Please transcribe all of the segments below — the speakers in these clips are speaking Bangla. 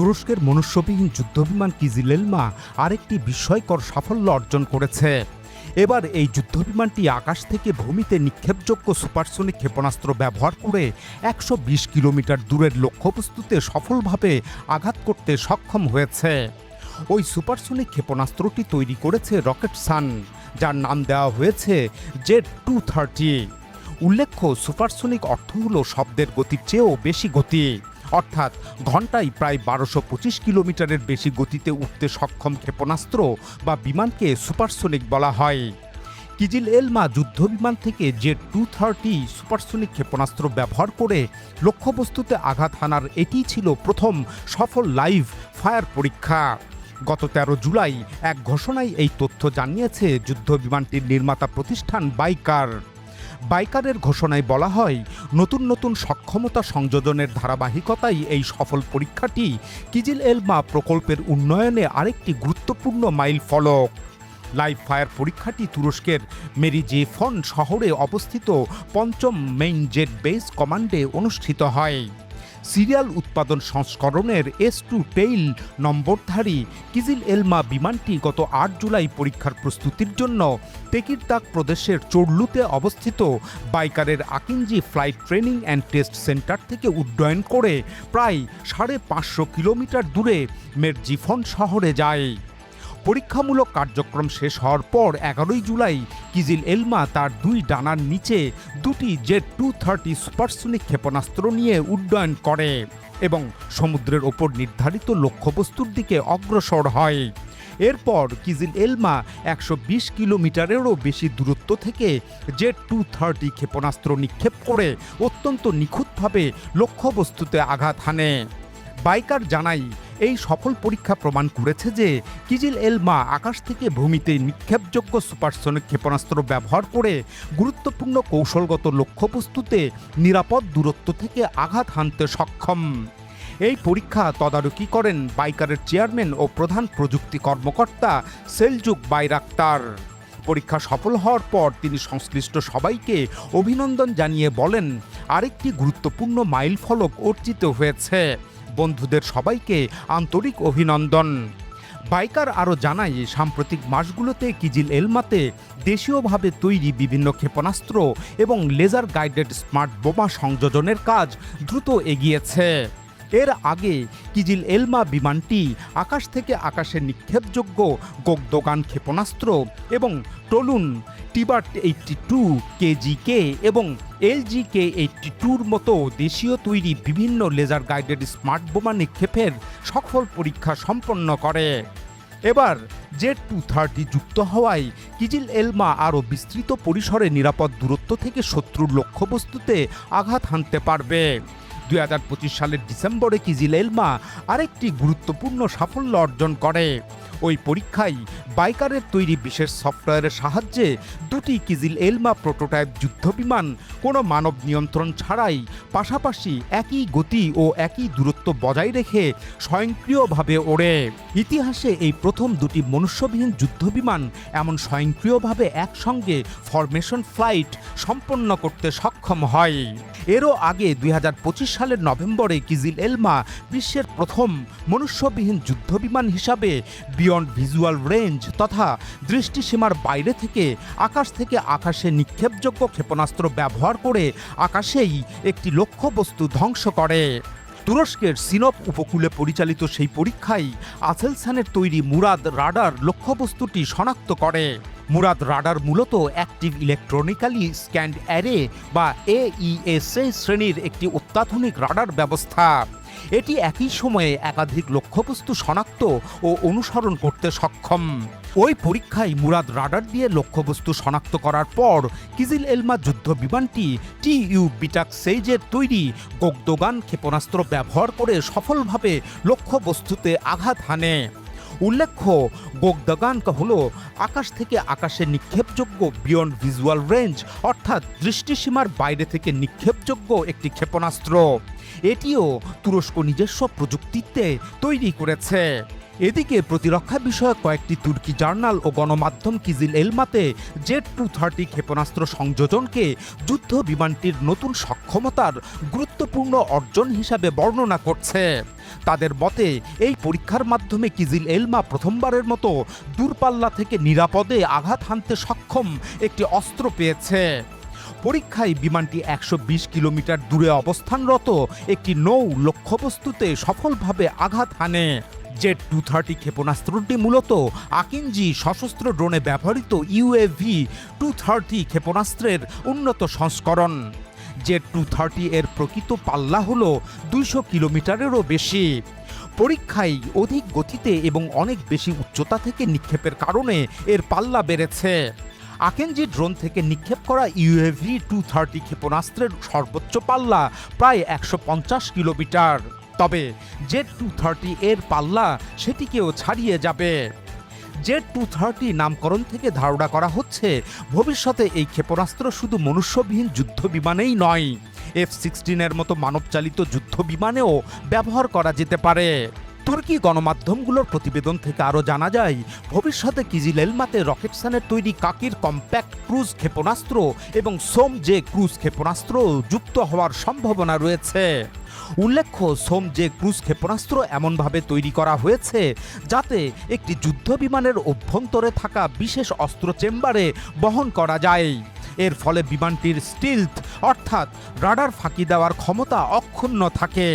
তুরস্কের মনুষ্যবিহীন যুদ্ধবিমান কিজিল এলমা আরেকটি বিস্ময়কর সাফল্য অর্জন করেছে। এবার এই যুদ্ধবিমানটি আকাশ থেকে ভূমিতে নিক্ষেপযোগ্য সুপারসনিক ক্ষেপণাস্ত্র ব্যবহার করে ১২০ কিলোমিটার দূরের লক্ষ্যবস্তুতে সফলভাবে আঘাত করতে সক্ষম হয়েছে। ওই সুপারসনিক ক্ষেপণাস্ত্রটি তৈরি করেছে রকেটসান, যার নাম দেওয়া হয়েছে জেড-230। উল্লেখ্য, সুপারসনিক অর্থ হল শব্দের গতির চেয়েও বেশি গতি, অর্থাৎ ঘন্টায় প্রায় ১২২৫ কিলোমিটারের বেশি গতিতে উঠতে সক্ষম ক্ষেপণাস্ত্র বা বিমানকে সুপারসনিক বলা হয়। কিজিল এলমা যুদ্ধবিমান থেকে জেড-230 সুপারসনিক ক্ষেপণাস্ত্র ব্যবহার করে লক্ষ্যবস্তুতে আঘাত হানার এটিই ছিল প্রথম সফল লাইভ ফায়ার পরীক্ষা। গত ১৩ জুলাই এক ঘোষণায় এই তথ্য জানিয়েছে যুদ্ধবিমানটির নির্মাতা প্রতিষ্ঠান বাইকারের ঘোষণায় বলা হয়, নতুন নতুন সক্ষমতা সংযোজনের ধারাবাহিকতায় এই সফল পরীক্ষাটি কিজিল এলমা প্রকল্পের উন্নয়নে আরেকটি গুরুত্বপূর্ণ মাইল ফলক। লাইভ ফায়ার পরীক্ষাটি তুরস্কের মেরিজেফন শহরে অবস্থিত পঞ্চম মেইন জেট বেস কমান্ডে অনুষ্ঠিত হয়। সিরিয়াল উৎপাদন সংস্করণের S2 টেইল নম্বরধারী কিজিল এলমা বিমানটি গত ৮ জুলাই পরীক্ষার প্রস্তুতির জন্য তেকিরতাক প্রদেশের চোরলুতে অবস্থিত বাইকারের Akinci flight training and test centre থেকে উড্ডয়ন করে প্রায় ৫৫০ কিলোমিটার দূরে মেরজিফন শহরে যায়। পরীক্ষামূলক কার্যক্রম শেষ হওয়ার পর ১১ জুলাই কিজিল এলমা তার দুই ডানার নিচে দুটি জেড-230 সুপারসনিক ক্ষেপণাস্ত্র নিয়ে উড্ডয়ন করে এবং সমুদ্রের ওপর নির্ধারিত লক্ষ্যবস্তুর দিকে অগ্রসর হয়। এরপর কিজিল এলমা ১২০ কিলোমিটারেরও বেশি দূরত্ব থেকে জেড-230 ক্ষেপণাস্ত্র নিক্ষেপ করে অত্যন্ত নিখুঁতভাবে লক্ষ্যবস্তুতে আঘাত হানে। বাইকার জানায়, এই সফল পরীক্ষা প্রমাণ করেছে যে কিজিল এলমা আকাশ থেকে ভূমিতে নিক্ষেপযোগ্য সুপারসনিক ক্ষেপণাস্ত্র ব্যবহার করে গুরুত্বপূর্ণ কৌশলগত লক্ষ্যবস্তুতে নিরাপদ দূরত্ব থেকে আঘাত হানতে সক্ষম। এই পরীক্ষা তদারকি করেন বাইকারের চেয়ারম্যান ও প্রধান প্রযুক্তি কর্মকর্তা সেলজুক বাইরাক্তার। পরীক্ষা সফল হওয়ার পর তিনি সংশ্লিষ্ট সবাইকে অভিনন্দন জানিয়ে বলেন, আরেকটি গুরুত্বপূর্ণ মাইল ফলক অর্জিত হয়েছে। বন্ধুদের সবাইকে আন্তরিক অভিনন্দন। বাইকার আরও জানায়, সাম্প্রতিক মাসগুলোতে কিজিল এলমাতে দেশীয়ভাবে তৈরি বিভিন্ন ক্ষেপণাস্ত্র এবং লেজার গাইডেড স্মার্ট বোমা সংযোজনের কাজ দ্রুত এগিয়েছে। এর আগে কিজিল এলমা বিমানটি আকাশ থেকে আকাশে নিক্ষেপযোগ্য গোগদোগান ক্ষেপণাস্ত্র এবং টলুন টিবার্ট-82 কেজিকে এবং LGK-82-র মতো দেশীয় তৈরি বিভিন্ন লেজার গাইডেড স্মার্ট বোমা নিক্ষেপের সফল পরীক্ষা সম্পন্ন করে। এবার জেড-230 যুক্ত হওয়ায় কিজিল এলমা আরও বিস্তৃত পরিসরে নিরাপদ দূরত্ব থেকে শত্রুর লক্ষ্যবস্তুতে আঘাত হানতে পারবে। ২০২৫ সালের ডিসেম্বরে কিজিল এলমা আরেকটি গুরুত্বপূর্ণ সাফল্য অর্জন করে। ওই পরীক্ষায় বাইকারের তৈরি বিশেষ সফটওয়্যারের সাহায্যে দুটি কিজিল এলমা প্রোটোটাইপ যুদ্ধবিমান কোনো মানব নিয়ন্ত্রণ ছাড়াই পাশাপাশি একই গতি ও একই দূরত্ব বজায় রেখে স্বয়ংক্রিয়ভাবে ওড়ে। ইতিহাসে এই প্রথম দুটি মনুষ্যবিহীন যুদ্ধবিমান এমন স্বয়ংক্রিয়ভাবে একসঙ্গে ফরমেশন ফ্লাইট সম্পন্ন করতে সক্ষম হয়। এরও আগে ২০২৫ সালের নভেম্বরে কিজিল এলমা বিশ্বের প্রথম মনুষ্যবিহীন যুদ্ধবিমান হিসাবে বিয়ন্ড ভিজুয়াল রেঞ্জ তথা দৃষ্টিসীমার বাইরে থেকে আকাশে নিক্ষেপযোগ্য ক্ষেপণাস্ত্র ব্যবহার করে আকাশেই একটি লক্ষ্যবস্তু ধ্বংস করে। তুরস্কের সিনপ উপকূলে পরিচালিত সেই পরীক্ষায় আসেলসানের তৈরি মুরাদ রাডার লক্ষ্যবস্তুটি শনাক্ত করে। মুরাদ রাডার মূলত অ্যাক্টিভ ইলেকট্রনিক্যালি স্ক্যান্ড অ্যারে বা AESA শ্রেণীর একটি অত্যাধুনিক রাডার ব্যবস্থা। এটি একই সময়ে একাধিক লক্ষ্যবস্তু শনাক্ত ও অনুসরণ করতে সক্ষম। ওই পরীক্ষায় মুরাদ রাডার দিয়ে লক্ষ্যবস্তু শনাক্ত করার পর কিজিল এলমা যুদ্ধ বিমানটি TU বিটাক-সেইজের তৈরি গোগদোগান ক্ষেপণাস্ত্র ব্যবহার করে সফলভাবে লক্ষ্যবস্তুতে আঘাত হানে। উল্লেখ্য, গোগদোগান হল আকাশ থেকে আকাশে নিক্ষেপযোগ্য বিয়ন্ড ভিজুয়াল রেঞ্জ অর্থাৎ দৃষ্টিসীমার বাইরে থেকে নিক্ষেপযোগ্য একটি ক্ষেপণাস্ত্র। এটিও তুরস্ক নিজস্ব প্রযুক্তিতে তৈরি করেছে। এদিকে প্রতিরক্ষা বিষয়ক কয়েকটি তুর্কি জার্নাল ও গণমাধ্যম কিজিল এলমাতে জেট 230 ক্ষেপণাস্ত্র সংযোজনকে যুদ্ধ বিমানটির নতুন সক্ষমতার গুরুত্বপূর্ণ অর্জন হিসাবে বর্ণনা করছে। তাদের মতে এই পরীক্ষার মাধ্যমে কিজিল এলমা প্রথমবারের মতো দূরপাল্লা থেকে নিরাপদে আঘাত হানতে সক্ষম একটি অস্ত্র পেয়েছে। পরীক্ষায় বিমানটি 120 কিলোমিটার দূরে অবস্থানরত একটি নৌ লক্ষ্যবস্তুতে সফলভাবে আঘাত হানে। জেট 230 ক্ষেপণাস্ত্রটি মূলত আকিঞ্জি সশস্ত্র ড্রোনে ব্যবহৃত UAV 230 ক্ষেপণাস্ত্রের উন্নত সংস্করণ। জেট 230 এর প্রকৃত পাল্লা হল 200 কিলোমিটারেরও বেশি। পরীক্ষায় অধিক গতিতে এবং অনেক বেশি উচ্চতা থেকে নিক্ষেপের কারণে এর পাল্লা বেড়েছে। আকেনজি ড্রোন থেকে নিক্ষেপ করা UAV 230 ক্ষেপণাস্ত্রের সর্বোচ্চ পাল্লা প্রায় 150 কিলোমিটার। তবে জেট 230 এর পাল্লা সেটিকেও ছাড়িয়ে যাবে। জেট 230 নামকরণ থেকে ধারণা করা হচ্ছে ভবিষ্যতে এই ক্ষেপণাস্ত্র শুধু মনুষ্যবিহীন যুদ্ধ বিমানেই নয়, F-16 এর মতো মানবচালিত যুদ্ধ বিমানেও ব্যবহার করা যেতে পারে। তুর্কি গণমাধ্যমগুলোর প্রতিবেদন থেকে আরও জানা যায়, ভবিষ্যতে কিজিল এলমাতে রকেটসানের তৈরি কাকির কম্প্যাক্ট ক্রুজ ক্ষেপণাস্ত্র এবং সোম জে ক্রুজ ক্ষেপণাস্ত্র যুক্ত হওয়ার সম্ভাবনা রয়েছে। উল্লেখ্য, সোম জে ক্রুজ ক্ষেপণাস্ত্র এমনভাবে তৈরি করা হয়েছে যাতে একটি যুদ্ধ বিমানের অভ্যন্তরে থাকা বিশেষ অস্ত্র চেম্বারে বহন করা যায়। এর ফলে বিমানটির স্টিলথ অর্থাৎ রাডার ফাঁকি দেওয়ার ক্ষমতা অক্ষুণ্ণ থাকে।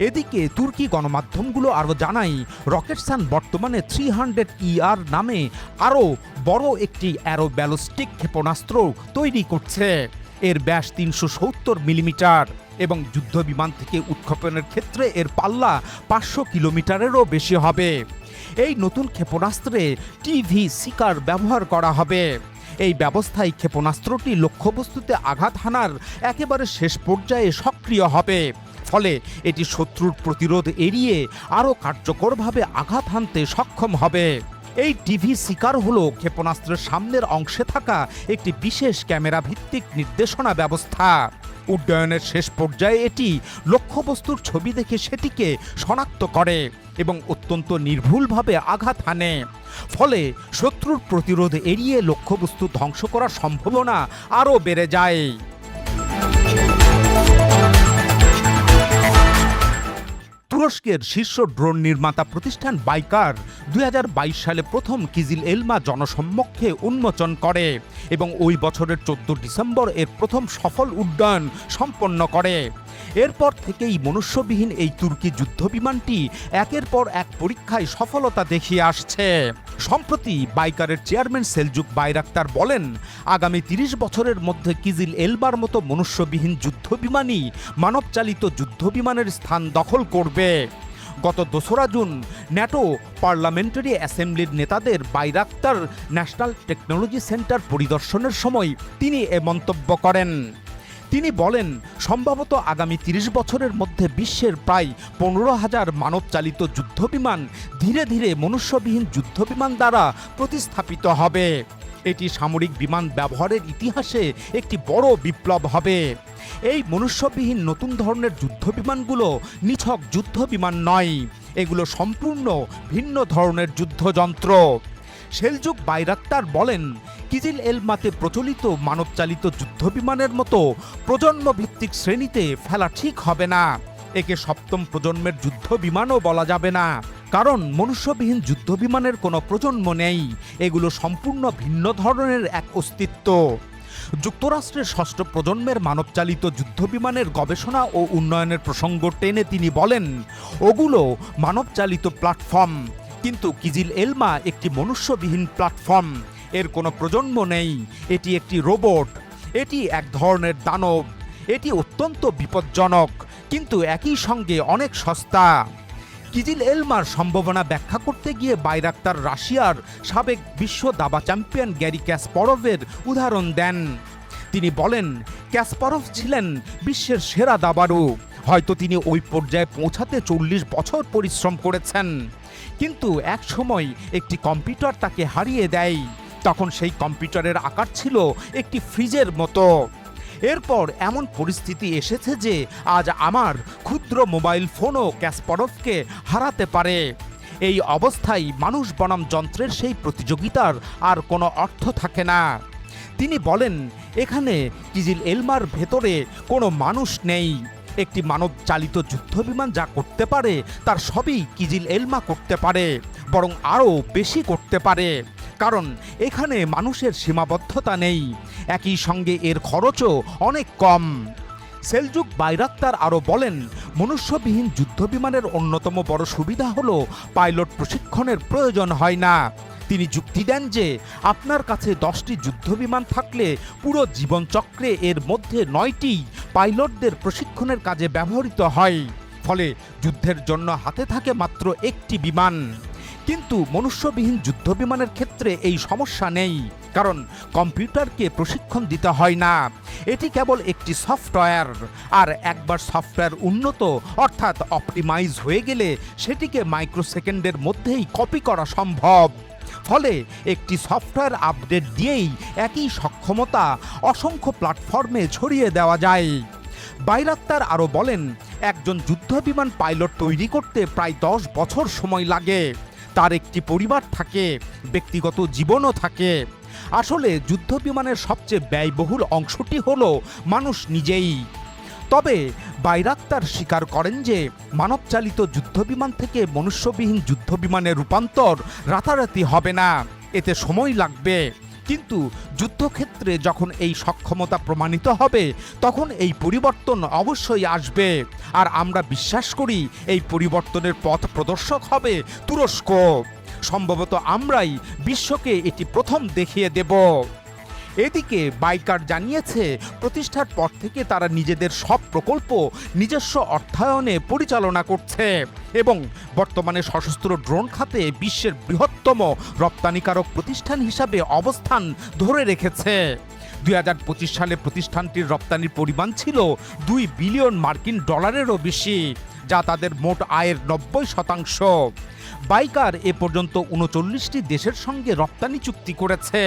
এদিকে তুর্কি গণমাধ্যমগুলো আরও জানায়, রকেটসান বর্তমানে 300ER নামে আরও বড় একটি অ্যারো ব্যালিস্টিক ক্ষেপণাস্ত্র তৈরি করছে। এর ব্যাস 370 মিলিমিটার এবং যুদ্ধ বিমান থেকে উৎক্ষেপণের ক্ষেত্রে এর পাল্লা 500 কিলোমিটারেরও বেশি হবে। এই নতুন ক্ষেপণাস্ত্রে টিভি সিকার ব্যবহার করা হবে। এই ব্যবস্থায় ক্ষেপণাস্ত্রটি লক্ষ্যবস্তুতে আঘাত হানার একেবারে শেষ পর্যায়ে সক্রিয় হবে। ফলে এটি শত্রুর প্রতিরোধ এড়িয়ে আরও কার্যকরভাবে আঘাত হানতে সক্ষম হবে। এই টিভি সিকার হল ক্ষেপণাস্ত্রের সামনের অংশে থাকা একটি বিশেষ ক্যামেরা ভিত্তিক নির্দেশনা ব্যবস্থা। উড্ডয়নের শেষ পর্যায়ে এটি লক্ষ্যবস্তুর ছবি দেখে সেটিকে শনাক্ত করে এবং অত্যন্ত নির্ভুলভাবে আঘাত হানে। ফলে শত্রুর প্রতিরোধ এড়িয়ে লক্ষ্যবস্তু ধ্বংস করার সম্ভাবনা আরও বেড়ে যায়। তুরস্কের শীর্ষ ড্রোন নির্মাতা প্রতিষ্ঠান বাইকার 2022 সালে প্রথম কিজিল এলমা জনসম্মুখে উন্মোচন করে এবং ওই বছরের 14 ডিসেম্বর এর প্রথম সফল উড্ডয়ন সম্পন্ন করে। এরপর থেকেই মনুষ্যবিহীন এই তুর্কি যুদ্ধবিমানটি একের পর এক পরীক্ষায় সফলতা দেখিয়ে আসছে। সম্প্রতি বাইকারের চেয়ারম্যান সেলজুক বাইরাক্তার বলেন, আগামী 30 বছরের মধ্যে কিজিল এলবার মতো মনুষ্যবিহীন যুদ্ধবিমানই মানবচালিত যুদ্ধবিমানের স্থান দখল করবে। গত 2 জুন ন্যাটো পার্লামেন্টারি অ্যাসেম্বলির নেতাদের বাইরাক্তার ন্যাশনাল টেকনোলজি সেন্টার পরিদর্শনের সময় তিনি এ মন্তব্য করেন। তিনি বলেন, সম্ভবত আগামী 30 বছরের মধ্যে বিশ্বের প্রায় 15,000 মানবচালিত যুদ্ধবিমান ধীরে ধীরে মনুষ্যবিহীন যুদ্ধবিমান দ্বারা প্রতিস্থাপিত হবে। এটি সামরিক বিমান ব্যবহারের ইতিহাসে একটি বড় বিপ্লব হবে। এই মনুষ্যবিহীন নতুন ধরনের যুদ্ধবিমানগুলো নিছক যুদ্ধবিমান নয়, এগুলো সম্পূর্ণ ভিন্ন ধরনের যুদ্ধযন্ত্র। সেলজুক বাইরাক্তার বলেন, কিজিল এলমাতে প্রচলিত মানবচালিত যুদ্ধবিমানের মতো প্রজন্মভিত্তিক শ্রেণীতে ফেলা ঠিক হবে না। একে সপ্তম প্রজন্মের যুদ্ধবিমানও বলা যাবে না, কারণ মনুষ্যবিহীন যুদ্ধবিমানের কোনো প্রজন্ম নেই। এগুলো সম্পূর্ণ ভিন্ন ধরনের এক অস্তিত্ব। যুক্তরাষ্ট্রের ষষ্ঠ প্রজন্মের মানবচালিত যুদ্ধবিমানের গবেষণা ও উন্নয়নের প্রসঙ্গ টেনে তিনি বলেন, ওগুলো মানবচালিত প্ল্যাটফর্ম, কিন্তু কিজিল এলমা একটি মনুষ্যবিহীন প্ল্যাটফর্ম। এর কোনো প্রজন্ম নেই, এটি একটি রোবট, এটি এক ধরনের দানব। এটি অত্যন্ত বিপজ্জনক কিন্তু একই সঙ্গে অনেক সস্তা। কিজিল এলমার সম্ভাবনা ব্যাখ্যা করতে গিয়ে বাইরাক্তার রাশিয়ার সাবেক বিশ্ব দাবা চ্যাম্পিয়ন গ্যারি ক্যাসপারভের উদাহরণ দেন। তিনি বলেন, ক্যাসপারভ ছিলেন বিশ্বের সেরা দাবাড়ু। হয়তো তিনি ওই পর্যায়ে পৌঁছাতে 40 বছর পরিশ্রম করেছেন, কিন্তু এক সময় একটি কম্পিউটার তাকে হারিয়ে দেয়। তখন সেই কম্পিউটারের আকার ছিল একটি ফ্রিজের মতো। এরপর এমন পরিস্থিতি এসেছে যে আজ আমার ক্ষুদ্র মোবাইল ফোনও ক্যাসপারভকে হারাতে পারে। এই অবস্থায় মানুষ বনাম যন্ত্রের সেই প্রতিযোগিতার আর কোনো অর্থ থাকে না। তিনি বলেন, এখানে কিজিল এলমার ভেতরে কোনো মানুষ নেই। একটি মানব চালিত যুদ্ধবিমান যা করতে পারে তার সবই কিজিল এলমা করতে পারে, বরং আরও বেশি করতে পারে, কারণ এখানে মানুষের সীমাবদ্ধতা নেই। একই সঙ্গে এর খরচও অনেক কম। সেলজুক বাইরাক্তার আরও বলেন, মনুষ্যবিহীন যুদ্ধবিমানের অন্যতম বড় সুবিধা হলো পাইলট প্রশিক্ষণের প্রয়োজন হয় না। তিনি যুক্তি দেন যে আপনার কাছে 10টি যুদ্ধবিমান থাকলে পুরো জীবনচক্রে এর মধ্যে 9টি পাইলটদের প্রশিক্ষণের কাজে ব্যবহৃত হয়, ফলে যুদ্ধের জন্য হাতে থাকে মাত্র একটি বিমান। কিন্তু মনুষ্যবিহীন যুদ্ধবিমানের ক্ষেত্রে এই সমস্যা নেই, কারণ কম্পিউটারকে প্রশিক্ষণ দিতে হয় না। এটি কেবল একটি সফটওয়্যার, আর একবার সফটওয়্যার উন্নত অর্থাৎ অপটিমাইজ হয়ে গেলে সেটিকে মাইক্রোসেকেন্ডের মধ্যেই কপি করা সম্ভব। ফলে একটি সফটওয়্যার আপডেট দিয়েই একই সক্ষমতা অসংখ্য প্ল্যাটফর্মে ছড়িয়ে দেওয়া যায়। বাইরাক্তার আরও বলেন, একজন যুদ্ধবিমান পাইলট তৈরি করতে প্রায় 10 বছর সময় লাগে। তার একটি পরিবার থাকে, ব্যক্তিগত জীবনও থাকে। আসলে যুদ্ধবিমানের সবচেয়ে ব্যয়বহুল অংশটি হলো মানুষ নিজেই। তবে বাইরাক্তার স্বীকার করেন যে মানবচালিত যুদ্ধবিমান থেকে মনুষ্যবিহীন যুদ্ধবিমানের রূপান্তর রাতারাতি হবে না, এতে সময় লাগবে। কিন্তু যুদ্ধক্ষেত্রে যখন এই সক্ষমতা প্রমাণিত হবে তখন এই পরিবর্তন অবশ্যই আসবে। আর আমরা বিশ্বাস করি এই পরিবর্তনের পথ প্রদর্শক হবে তুরস্ক। সম্ভবত আমরাই বিশ্বকে এটি প্রথম দেখিয়ে দেব। এদিকে বাইকার জানিয়েছে, প্রতিষ্ঠার পর থেকে তারা নিজেদের সব প্রকল্প নিজস্ব অর্থায়নে পরিচালনা করছে এবং বর্তমানে সশস্ত্র ড্রোন খাতে বিশ্বের বৃহত্তম রপ্তানিকারক প্রতিষ্ঠান হিসাবে অবস্থান ধরে রেখেছে। 2025 সালে প্রতিষ্ঠানটির রপ্তানির পরিমাণ ছিল $2 বিলিয়ন বেশি, যা তাদের মোট আয়ের 90%। বাইকার এ পর্যন্ত 39টি দেশের সঙ্গে রপ্তানি চুক্তি করেছে।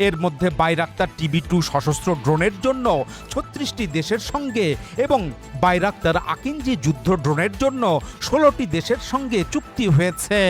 এর মধ্যে বাইরাক্তার TB2 সশস্ত্র ড্রোনের জন্য 36টি দেশের সঙ্গে এবং বাইরাক্তার আকিঞ্জি যুদ্ধ ড্রোনের জন্য 16টি দেশের সঙ্গে চুক্তি হয়েছে।